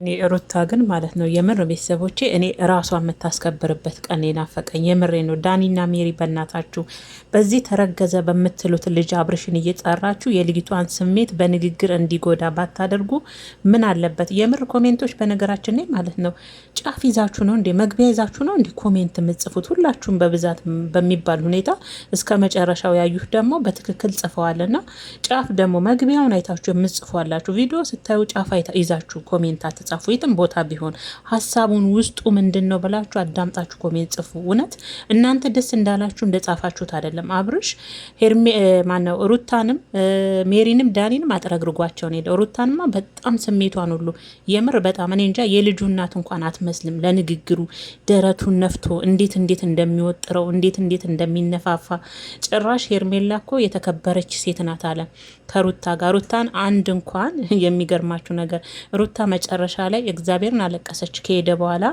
እኔ ሩታ ግን ማለት ነው የምር ቤተሰቦቼ እኔ ራሷ የምታስከብርበት ቀን ናፈቀኝ። የምሬ ነው። ዳኒና ሜሪ በእናታችሁ በዚህ ተረገዘ በምትሉት ልጅ አብርሽን እየጠራችሁ የልጅቷን ስሜት በንግግር እንዲጎዳ ባታደርጉ ምን አለበት? የምር ኮሜንቶች በነገራችን ላይ ማለት ነው ጫፍ ይዛችሁ ነው እንዴ? መግቢያ ይዛችሁ ነው እንዴ ኮሜንት የምጽፉት? ሁላችሁም በብዛት በሚባል ሁኔታ እስከ መጨረሻው ያዩት ደግሞ በትክክል ጽፈዋልና ጫፍ ደግሞ መግቢያውን አይታችሁ የምጽፏላችሁ ቪዲዮ ስታዩ ጫፍ ይዛችሁ ኮሜንት አትጻፉ። የትም ቦታ ቢሆን ሀሳቡን ውስጡ ምንድን ነው ብላችሁ አዳምጣችሁ ኮሜንት ጽፉ። እውነት እናንተ ደስ እንዳላችሁ እንደጻፋችሁት አይደለም። አብርሽ ማነው ሩታንም ሜሪንም ዳኒንም አጥረግርጓቸው ነው ሄደው። ሩታንማ በጣም ስሜቷን ሁሉ የምር በጣም እኔ እንጃ የልጁ እናት እንኳን አትመስልም። ለንግግሩ ደረቱን ነፍቶ እንዴት እንደሚወጥረው እንዴት እንደሚነፋፋ ጭራሽ ሄርሜላ እኮ የተከበረች ሴት ናት አለ ከሩታ ጋር። ሩታን አንድ እንኳን የሚገርማችሁ ነገር ሩታ መጨረሻ ላይ እግዚአብሔርን አለቀሰች። ከሄደ በኋላ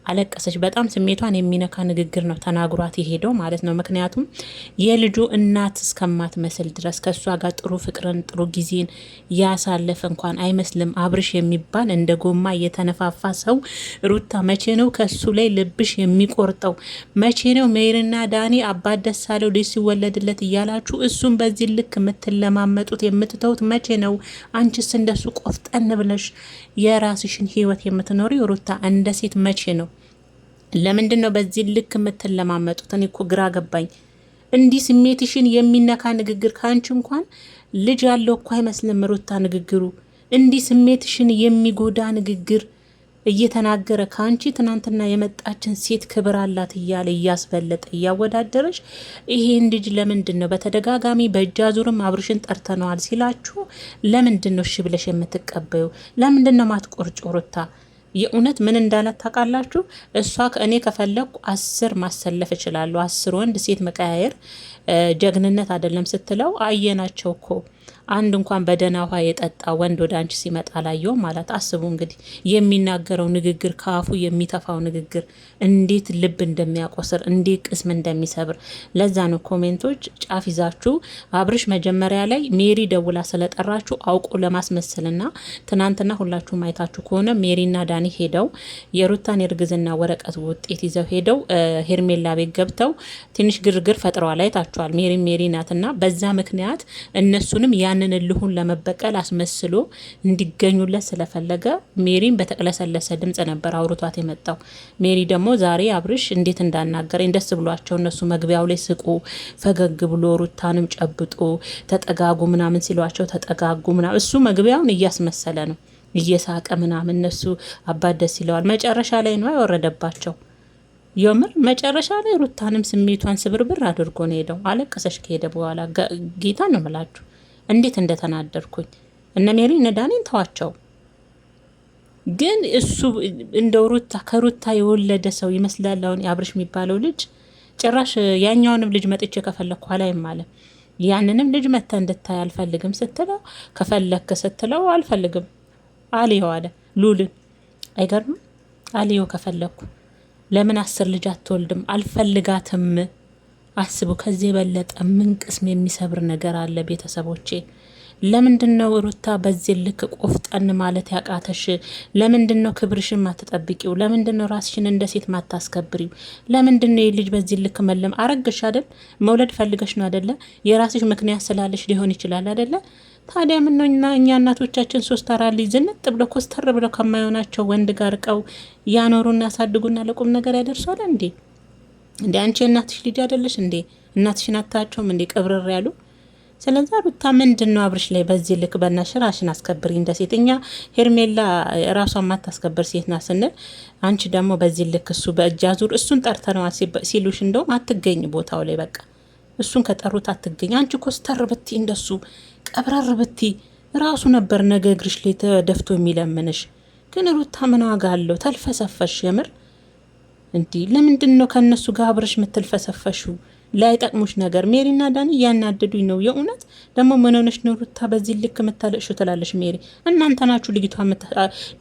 አለቀሰች። በጣም ስሜቷን የሚነካ ንግግር ነው ተናግሯት የሄደው ማለት ነው። ምክንያቱም የልጁ እናት እስከማትመስል ድረስ ከእሷ ጋር ጥሩ ፍቅርን ጥሩ ጊዜን ያሳለፈ እንኳን አይመስልም። አብርሽ የሚባል እንደ ጎማ እየተነፋፋ ሰው ሩታ መቼ ነው ከሱ ላይ ልብሽ የሚቆርጠው? መቼ ነው ሜሪና ዳኒ አባት ደስ አለው ልጅ ሲወለድለት እያላችሁ እሱም በዚህ ልክ የምትለማመጡት የምትተውት መቼ ነው? አንቺስ እንደሱ ቆፍጠን ብለሽ የራስሽን ህይወት የምትኖሪ ሩታ እንደ ሴት መቼ ነው? ለምንድን ነው በዚህ ልክ የምትለማመጡት? እኔ እኮ ግራ ገባኝ። እንዲህ ስሜትሽን የሚነካ ንግግር ከአንቺ እንኳን ልጅ ያለው እኮ አይመስልም ሩታ ንግግሩ። እንዲህ ስሜትሽን የሚጎዳ ንግግር እየተናገረ ከአንቺ ትናንትና የመጣችን ሴት ክብር አላት እያለ እያስበለጠ እያወዳደረች ይሄን ልጅ ለምንድን ነው በተደጋጋሚ በእጅ አዙርም አብርሽን ጠርተነዋል ሲላችሁ ለምንድን ነው እሺ ብለሽ የምትቀበዩ? ለምንድን ነው ማትቆርጭ ሩታ? የእውነት ምን እንዳላት ታውቃላችሁ? እሷ እኔ ከፈለኩ 10 ማሰለፍ እችላለሁ፣ 10 ወንድ ሴት መቀያየር ጀግንነት አይደለም ስትለው አየናቸው እኮ አንድ እንኳን በደህና ውሃ የጠጣ ወንድ ወደ አንቺ ሲመጣ ላየው ማለት አስቡ እንግዲህ። የሚናገረው ንግግር ከአፉ የሚተፋው ንግግር እንዴት ልብ እንደሚያቆስር እንዴት ቅስም እንደሚሰብር። ለዛ ነው ኮሜንቶች ጫፍ ይዛችሁ አብርሽ መጀመሪያ ላይ ሜሪ ደውላ ስለጠራችሁ አውቆ ለማስመሰልና ትናንትና ሁላችሁም አይታችሁ ከሆነ ሜሪና ዳኒ ሄደው የሩታን የእርግዝና ወረቀት ውጤት ይዘው ሄደው ሄርሜላ ቤት ገብተው ትንሽ ግርግር ፈጥረዋል። አይታችኋል። ሜሪ ናትና በዛ ምክንያት እነሱንም ያንን እልሁን ለመበቀል አስመስሎ እንዲገኙለት ስለፈለገ ሜሪን በተቅለሰለሰ ድምጽ ነበር አውርቷት የመጣው። ሜሪ ደግሞ ዛሬ አብርሽ እንዴት እንዳናገረኝ ደስ ብሏቸው እነሱ መግቢያው ላይ ስቁ ፈገግ ብሎ ሩታንም ጨብጦ ተጠጋጉ ምናምን ሲሏቸው ተጠጋጉ ምናምን እሱ መግቢያውን እያስመሰለ ነው እየሳቀ ምናምን እነሱ አባት ደስ ይለዋል። መጨረሻ ላይ ነው ያወረደባቸው። የምር መጨረሻ ላይ ሩታንም ስሜቷን ስብርብር አድርጎ ነው ሄደው። አለቀሰች ከሄደ በኋላ ጌታ ነው ምላችሁ እንዴት እንደተናደርኩኝ። እነ ሜሪ እነ ዳኒን ተዋቸው፣ ግን እሱ እንደው ሩታ ከሩታ የወለደ ሰው ይመስላል። አሁን አብርሽ የሚባለው ልጅ ጭራሽ ያኛውንም ልጅ መጥቼ ከፈለኩ አላይም አለ። ያንንም ልጅ መተ እንድታይ አልፈልግም ስትለው ከፈለክ ስትለው አልፈልግም አልየው አለ ሉልን። አይገርምም? አልየው ከፈለኩ ለምን 10 ልጅ አትወልድም? አልፈልጋትም። አስቡ፣ ከዚህ የበለጠ ምን ቅስም የሚሰብር ነገር አለ? ቤተሰቦቼ ለምንድን ነው ሩታ በዚህ ልክ ቆፍጠን ማለት ያቃተሽ? ለምንድን ነው ክብርሽን ማትጠብቂው? ለምንድን ነው ራስሽን እንደ ሴት ማታስከብሪው? ለምንድን ነው የልጅ በዚህ ልክ መለም? አረግሽ አይደል? መውለድ ፈልገሽ ነው አይደለ? የራስሽ ምክንያት ስላለሽ ሊሆን ይችላል አይደለ? ታዲያ ምን ነው እኛ እናቶቻችን 3-4 ልጅ ዝንጥ ብለው ኮስተር ብለው ከማይሆናቸው ወንድ ጋር ቀው ያኖሩና ያሳድጉና ለቁም ነገር ያደርሷል እንዴ? እንዴ አንቺ እናትሽ ልጅ አይደለሽ እንዴ? እናትሽን አታቸውም እንዴ ቀብረር ያሉ? ስለዚህ ሩታ ምንድን ነው አብርሽ ላይ በዚህ ልክ በእናትሽ ራስሽን አስከብሪ እንደ ሴት። እኛ ሄርሜላ ራሷን ማታስከብር ሴት ናት ስንል አንቺ ደግሞ በዚህ ልክ እሱ በእጅ አዙር እሱን ጠርተነዋል ሲሉሽ እንደውም አትገኝ ቦታው ላይ በቃ እሱን ከጠሩት አትገኝ። አንቺ ኮስተር ብቲ እንደሱ ቀብረር ብቲ ራሱ ነበር ነገ እግርሽ ላይ ተደፍቶ የሚለምንሽ። ግን ሩታ ምን ዋጋ አለው? ተልፈሰፈሽ የምር እንዲህ ለምንድን ነው ከነሱ ጋር አብረሽ የምትልፈሰፈሹ? ላይጠቅሙሽ ነገር ሜሪና ዳኒ እያናደዱኝ ነው የእውነት። ደግሞ ምን ሆነሽ ነው ሩታ በዚህ ልክ የምታለቅሹ ትላለሽ ሜሪ። እናንተ ናችሁ ልጅቷ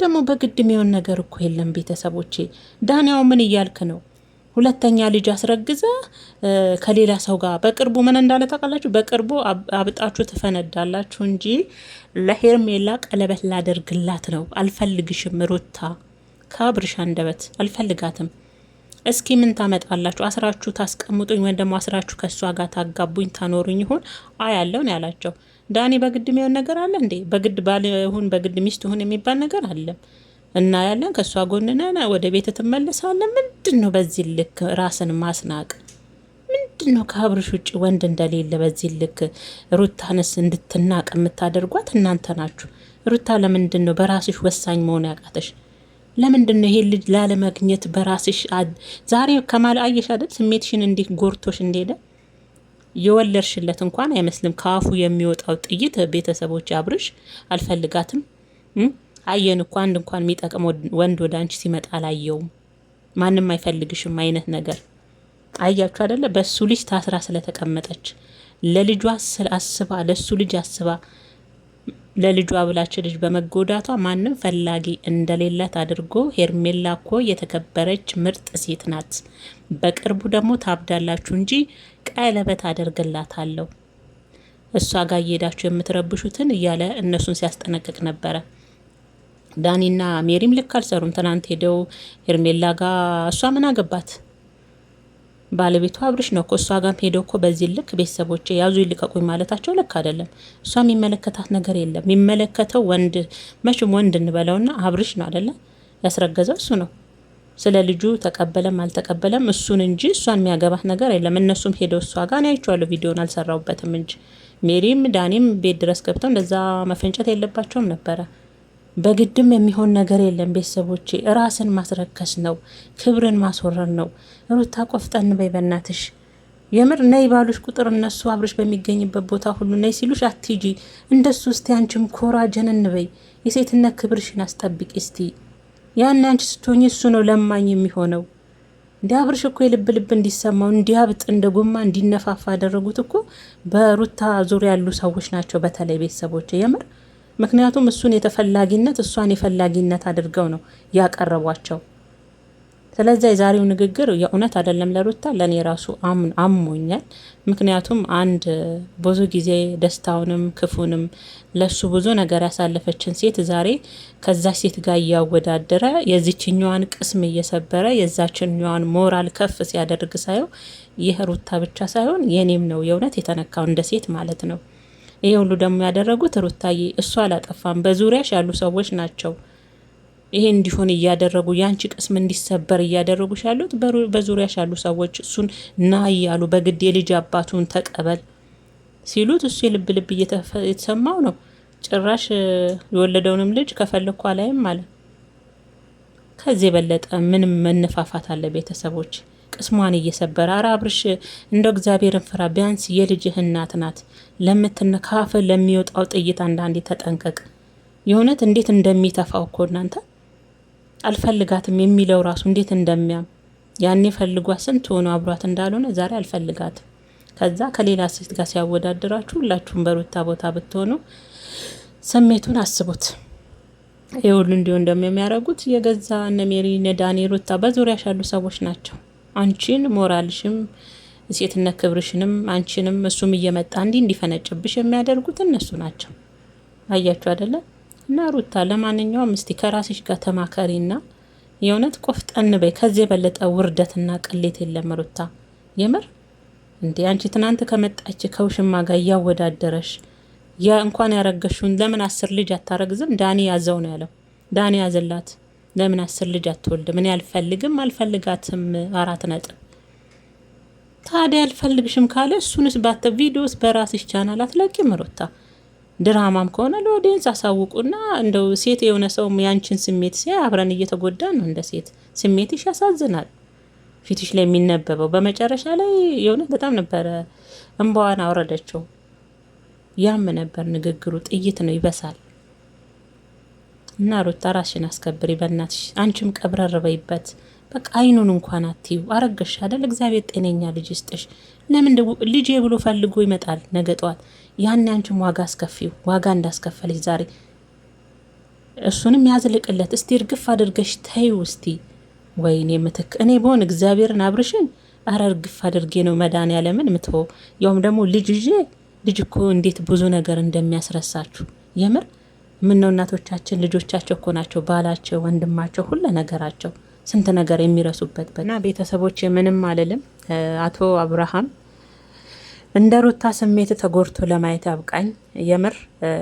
ደግሞ በግድ የሚሆን ነገር እኮ የለም ቤተሰቦቼ። ዳኒያው ምን እያልክ ነው? ሁለተኛ ልጅ አስረግዘ ከሌላ ሰው ጋር በቅርቡ ምን እንዳለ ታውቃላችሁ? በቅርቡ አብጣችሁ ትፈነዳላችሁ እንጂ ለሄርሜላ ቀለበት ላደርግላት ነው። አልፈልግሽም ሩታ፣ ከአብርሽ አንደበት አልፈልጋትም። እስኪ ምን ታመጣላችሁ? አስራችሁ ታስቀምጡኝ ወይም ደግሞ አስራችሁ ከእሷ ጋር ታጋቡኝ ታኖሩኝ ይሆን ያለው ነው ያላቸው። ዳኒ በግድ የሚሆን ነገር አለ እንዴ? በግድ ባል ይሁን በግድ ሚስት ይሁን የሚባል ነገር አለ እና ያለን ከእሷ ጎንነን ወደ ቤት ትመለሳለን። ምንድን ነው በዚህ ልክ ራስን ማስናቅ? ምንድን ነው ከአብርሽ ውጭ ወንድ እንደሌለ በዚህ ልክ ሩታንስ እንድትናቅ የምታደርጓት እናንተ ናችሁ። ሩታ ለምንድን ነው በራስሽ ወሳኝ መሆን ያቃተሽ? ለምንድን ነው ይሄ ልጅ ላለማግኘት በራስሽ ዛሬ ከማል አየሽ አይደል ስሜትሽን እንዲህ ጎርቶሽ እንደሄደ የወለድሽለት እንኳን አይመስልም ካፉ የሚወጣው ጥይት። ቤተሰቦች አብርሽ አልፈልጋትም አየን እኮ አንድ እንኳን የሚጠቅም ወንድ ወደ አንቺ ሲመጣ አላየውም። ማንም አይፈልግሽም አይነት ነገር አያችሁ አይደለ? በሱ ልጅ ታስራ ስለተቀመጠች ለልጇ አስባ ለሱ ልጅ አስባ ለልጇ ብላች ልጅ በመጎዳቷ ማንም ፈላጊ እንደሌላት አድርጎ ሄርሜላ እኮ የተከበረች ምርጥ ሴት ናት። በቅርቡ ደግሞ ታብዳላችሁ እንጂ ቀለበት አደርግላታለሁ እሷ ጋር እየሄዳችሁ የምትረብሹትን እያለ እነሱን ሲያስጠነቅቅ ነበረ። ዳኒና ሜሪም ልክ አልሰሩም። ትናንት ሄደው ሄርሜላ ጋር እሷ ምን አገባት? ባለቤቷ አብርሽ ነው እኮ። እሷ ጋም ሄደው እኮ በዚህ ልክ ቤተሰቦች ያዙ ይልቀቁኝ ማለታቸው ልክ አይደለም። እሷ የሚመለከታት ነገር የለም። የሚመለከተው ወንድ መቼም ወንድ እንበለውና አብርሽ ነው አይደለ? ያስረገዘው እሱ ነው። ስለ ልጁ ተቀበለም አልተቀበለም እሱን እንጂ እሷን የሚያገባት ነገር የለም። እነሱም ሄደው እሷ ጋር ነው አይቼዋለሁ። ቪዲዮን አልሰራውበትም እንጂ ሜሪም ዳኒም ቤት ድረስ ገብተው እንደዛ መፈንጨት የለባቸውም ነበረ። በግድም የሚሆን ነገር የለም። ቤተሰቦቼ ራስን ማስረከስ ነው፣ ክብርን ማስወረር ነው። ሩታ ቆፍጠን በይ በእናትሽ። የምር ነይ ባሉሽ ቁጥር እነሱ አብርሽ በሚገኝበት ቦታ ሁሉ ነይ ሲሉሽ አትጂ። እንደሱ እስቲ አንቺም ኮራ ጀነን በይ። የሴትነት ክብርሽን አስጠብቂ እስቲ። ያን አንቺ ስትሆኚ እሱ ነው ለማኝ የሚሆነው። እንዲ አብርሽ እኮ የልብ ልብ እንዲሰማው እንዲያብጥ እንደ ጎማ እንዲነፋፋ ያደረጉት እኮ በሩታ ዙሪያ ያሉ ሰዎች ናቸው። በተለይ ቤተሰቦቼ የምር ምክንያቱም እሱን የተፈላጊነት እሷን የፈላጊነት አድርገው ነው ያቀረቧቸው። ስለዚህ የዛሬው ንግግር የእውነት አይደለም ለሩታ፣ ለኔ ራሱ አሞኛል። ምክንያቱም አንድ ብዙ ጊዜ ደስታውንም ክፉንም ለሱ ብዙ ነገር ያሳለፈችን ሴት ዛሬ ከዛች ሴት ጋር እያወዳደረ የዚችኛዋን ቅስም እየሰበረ የዛችኛዋን ሞራል ከፍ ሲያደርግ ሳየው ይህ ሩታ ብቻ ሳይሆን የኔም ነው የእውነት የተነካው እንደ ሴት ማለት ነው። ይሄ ሁሉ ደግሞ ያደረጉት ሩታዬ እሱ አላጠፋም፣ በዙሪያሽ ያሉ ሰዎች ናቸው ይሄ እንዲሆን እያደረጉ ያንቺ ቅስም እንዲሰበር እያደረጉሽ ያሉት በዙሪያሽ ያሉ ሰዎች። እሱን ና እያሉ በግድ የልጅ አባቱን ተቀበል ሲሉት እሱ የልብ ልብ እየተሰማው ነው። ጭራሽ የወለደውንም ልጅ ከፈለኩ አላይም አለ። ከዚህ የበለጠ ምንም መነፋፋት አለ? ቤተሰቦች ቅስሟን እየሰበረ አረ አብርሽ እንደው እግዚአብሔርን ፍራ፣ ቢያንስ የልጅህ እናት ናት። ለምትነካፍ ለሚወጣው ጥይት አንዳንዴ ተጠንቀቅ። የእውነት እንዴት እንደሚተፋው እኮ እናንተ አልፈልጋትም የሚለው ራሱ እንዴት እንደሚያም ያኔ ፈልጓት ስንት ሆኖ አብሯት እንዳልሆነ ዛሬ አልፈልጋትም። ከዛ ከሌላ ሴት ጋር ሲያወዳድራችሁ ሁላችሁም በሩታ ቦታ ብትሆኑ ስሜቱን አስቡት። ይሄ ሁሉ እንዲሆን እንደሚያደርጉት የገዛ እነ ሜሪ እነ ዳኒ ሩታ በዙሪያሽ ያሉ ሰዎች ናቸው። አንቺን ሞራልሽም ሴትነት ክብርሽንም አንቺንም እሱም እየመጣ እንዲፈነጭብሽ የሚያደርጉት እነሱ ናቸው። አያችሁ አይደለ? እና ሩታ ለማንኛውም እስቲ ከራስሽ ጋር ተማከሪና የእውነት ቆፍጠን በይ። ከዚህ የበለጠ ውርደትና ቅሌት የለም ሩታ። የምር እንዴ አንቺ ትናንት ከመጣች ከውሽማ ጋር እያወዳደረሽ እንኳን ያረገሽውን ለምን 10 ልጅ አታረግዝም? ዳኒ ያዘው ነው ያለው። ዳኒ ያዘላት ለምን 10 ልጅ አትወልድም? እኔ አልፈልግም አልፈልጋትም 4 ነጥብ። ታዲያ አልፈልግሽም ካለ እሱንስ ባተ ቪዲዮስ በራስሽ ቻናል አትለቂም ሩታ? ድራማም ከሆነ ለኦዲየንስ አሳውቁና እንደው ሴት የሆነ ሰው ያንቺን ስሜት ሲያይ አብረን እየተጎዳን ነው። እንደ ሴት ስሜትሽ ያሳዝናል፣ ፊትሽ ላይ የሚነበበው። በመጨረሻ ላይ የእውነት በጣም ነበረ እንባዋን አወረደችው። ያም ነበር ንግግሩ። ጥይት ነው ይበሳል። እና ሩታ ራስሽን አስከብሪ በእናትሽ። አንቺም ቀብረር በይበት። በቃ አይኑን እንኳን አትዩ። አረገሽ አይደል? እግዚአብሔር ጤነኛ ልጅ ይስጥሽ። ለምን ልጄ ብሎ ፈልጎ ይመጣል ነገ ጧት። ያን አንቺም ዋጋ አስከፊው። ዋጋ እንዳስከፈልሽ ዛሬ እሱንም ያዝልቅለት። እስቲ እርግፍ አድርገሽ ተይው እስቲ። ወይኔ ምትክ እኔ በሆን እግዚአብሔርን አብርሽን አረ እርግፍ አድርጌ ነው መድኃኒዓለምን ምትወው። ያውም ደግሞ ልጅ ይዤ ልጅ እኮ እንዴት ብዙ ነገር እንደሚያስረሳችሁ የምር ምን ነው እናቶቻችን ልጆቻቸው እኮ ናቸው ባላቸው፣ ወንድማቸው፣ ሁሉ ነገራቸው ስንት ነገር የሚረሱበት እና ቤተሰቦች ምንም አልልም። አቶ አብርሃም እንደ ሩታ ስሜት ተጎድቶ ለማየት ያብቃኝ። የምር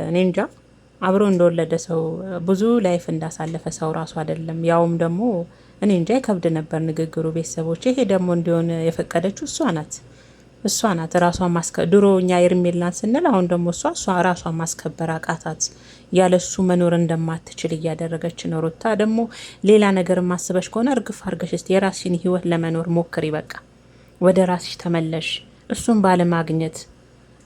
እኔ እንጃ አብሮ እንደወለደ ሰው ብዙ ላይፍ እንዳሳለፈ ሰው ራሱ አይደለም። ያውም ደግሞ እኔ እንጃ ይከብድ ነበር ንግግሩ። ቤተሰቦች ይሄ ደግሞ እንዲሆን የፈቀደችው እሷ ናት። ራሷን ድሮ እኛ ኤርሜላን ስንል አሁን ደግሞ እሷ ራሷን ማስከበር አቃታት። ያለሱ መኖር እንደማትችል እያደረገች ነው። ሩታ ደግሞ ሌላ ነገር ማስበሽ ከሆነ እርግፍ አርገሽ እስቲ የራስሽን ህይወት ለመኖር ሞክሪ። በቃ ወደ ራስሽ ተመለሽ። እሱን ባለማግኘት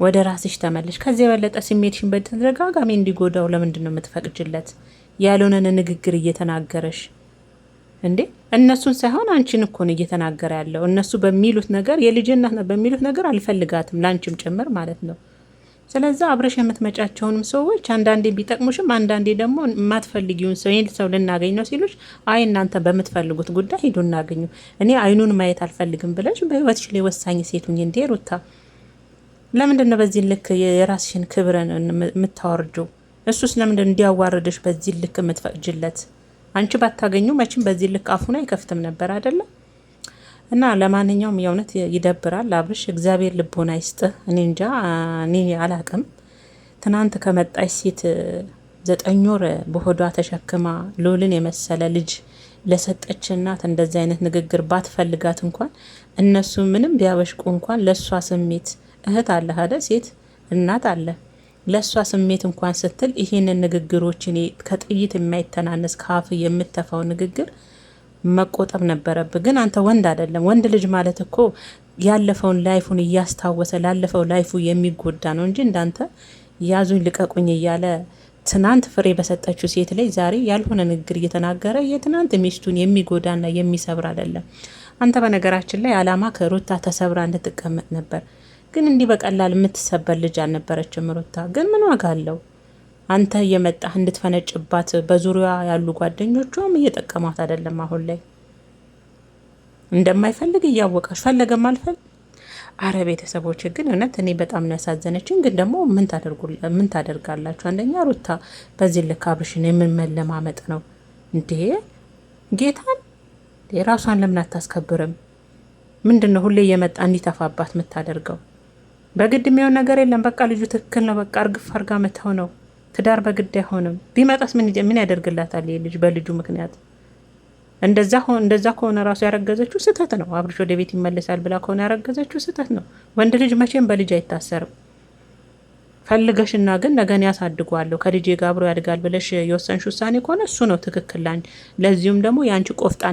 ወደ ራስሽ ተመለሽ። ከዚህ የበለጠ ስሜትሽን በተደጋጋሚ እንዲጎዳው ለምንድን ነው የምትፈቅጅለት? ያልሆነን ንግግር እየተናገረሽ እንዴ እነሱን ሳይሆን አንቺን እኮ ነው እየተናገረ ያለው። እነሱ በሚሉት ነገር የልጅነት ነው በሚሉት ነገር አልፈልጋትም ላንቺም ጭምር ማለት ነው። ስለዚህ አብረሽ የምትመጫቸውንም ሰዎች አንዳንዴ ቢጠቅሙሽም አንዳንዴ ደግሞ የማትፈልጊውን ሰው ይህን ሰው ልናገኝ ነው ሲሉሽ አይ እናንተ በምትፈልጉት ጉዳይ ሂዱ እናገኙ፣ እኔ አይኑን ማየት አልፈልግም ብለሽ በህይወትሽ ላይ ወሳኝ ሴቱኝ እንዴ ሩታ። ለምንድን ነው በዚህ ልክ የራስሽን ክብርን የምታወርጁ? እሱስ ለምንድን እንዲያዋርድሽ በዚህ ልክ የምትፈቅጅለት? አንቺ ባታገኙ መቼም በዚህ ልክ አፉን አይከፍትም ነበር አይደለም። እና ለማንኛውም የእውነት ይደብራል። አብርሽ እግዚአብሔር ልቦና ይስጥህ። እኔ እንጃ እኔ አላቅም። ትናንት ከመጣች ሴት 9 ወር በሆዷ ተሸክማ ሎልን የመሰለ ልጅ ለሰጠች እናት እንደዚህ አይነት ንግግር ባትፈልጋት እንኳን እነሱ ምንም ቢያበሽቁ እንኳን ለእሷ ስሜት እህት አለ ሀደ ሴት እናት አለ ለእሷ ስሜት እንኳን ስትል ይህንን ንግግሮችን ከጥይት የማይተናነስ ካፍ የምተፋው ንግግር መቆጠብ ነበረብህ። ግን አንተ ወንድ አይደለም። ወንድ ልጅ ማለት እኮ ያለፈውን ላይፉን እያስታወሰ ላለፈው ላይፉ የሚጎዳ ነው እንጂ እንዳንተ ያዙኝ ልቀቁኝ እያለ ትናንት ፍሬ በሰጠችው ሴት ላይ ዛሬ ያልሆነ ንግግር እየተናገረ የትናንት ሚስቱን የሚጎዳና የሚሰብር አይደለም። አንተ በነገራችን ላይ አላማ ከሩታ ተሰብራ እንድትቀመጥ ነበር። ግን እንዲህ በቀላል የምትሰበር ልጅ አልነበረችም ሩታ። ግን ምን ዋጋ አለው? አንተ እየመጣህ እንድትፈነጭባት በዙሪያ ያሉ ጓደኞቿም እየጠቀሟት አይደለም። አሁን ላይ እንደማይፈልግ እያወቀች ፈለገም አልፈል አረ ቤተሰቦች ግን እውነት እኔ በጣም ነው ያሳዘነችኝ። ግን ደግሞ ምን ታደርጋላችሁ? አንደኛ ሩታ በዚህ ልክ አብርሽን የምንመለማመጥ ነው እንዴ? ጌታን የራሷን ለምን አታስከብርም? ምንድነው ሁሌ እየመጣ እንዲተፋባት የምታደርገው? በግድ የሚሆን ነገር የለም። በቃ ልጁ ትክክል ነው። በቃ እርግፍ አርጋ መተው ነው። ትዳር በግድ አይሆንም። ቢመጣስ ምን ያደርግላታል? ልጅ በልጁ ምክንያት እንደዛ ከሆነ ራሱ ያረገዘችው ስህተት ነው። አብርሽ ወደ ቤት ይመለሳል ብላ ከሆነ ያረገዘችው ስህተት ነው። ወንድ ልጅ መቼም በልጅ አይታሰርም። ፈልገሽና ግን ነገን ያሳድጓለሁ ከልጄ ጋር አብሮ ያድጋል ብለሽ የወሰንሽ ውሳኔ ከሆነ እሱ ነው ትክክል። ለዚሁም ደግሞ የአንቺ ቆፍጣን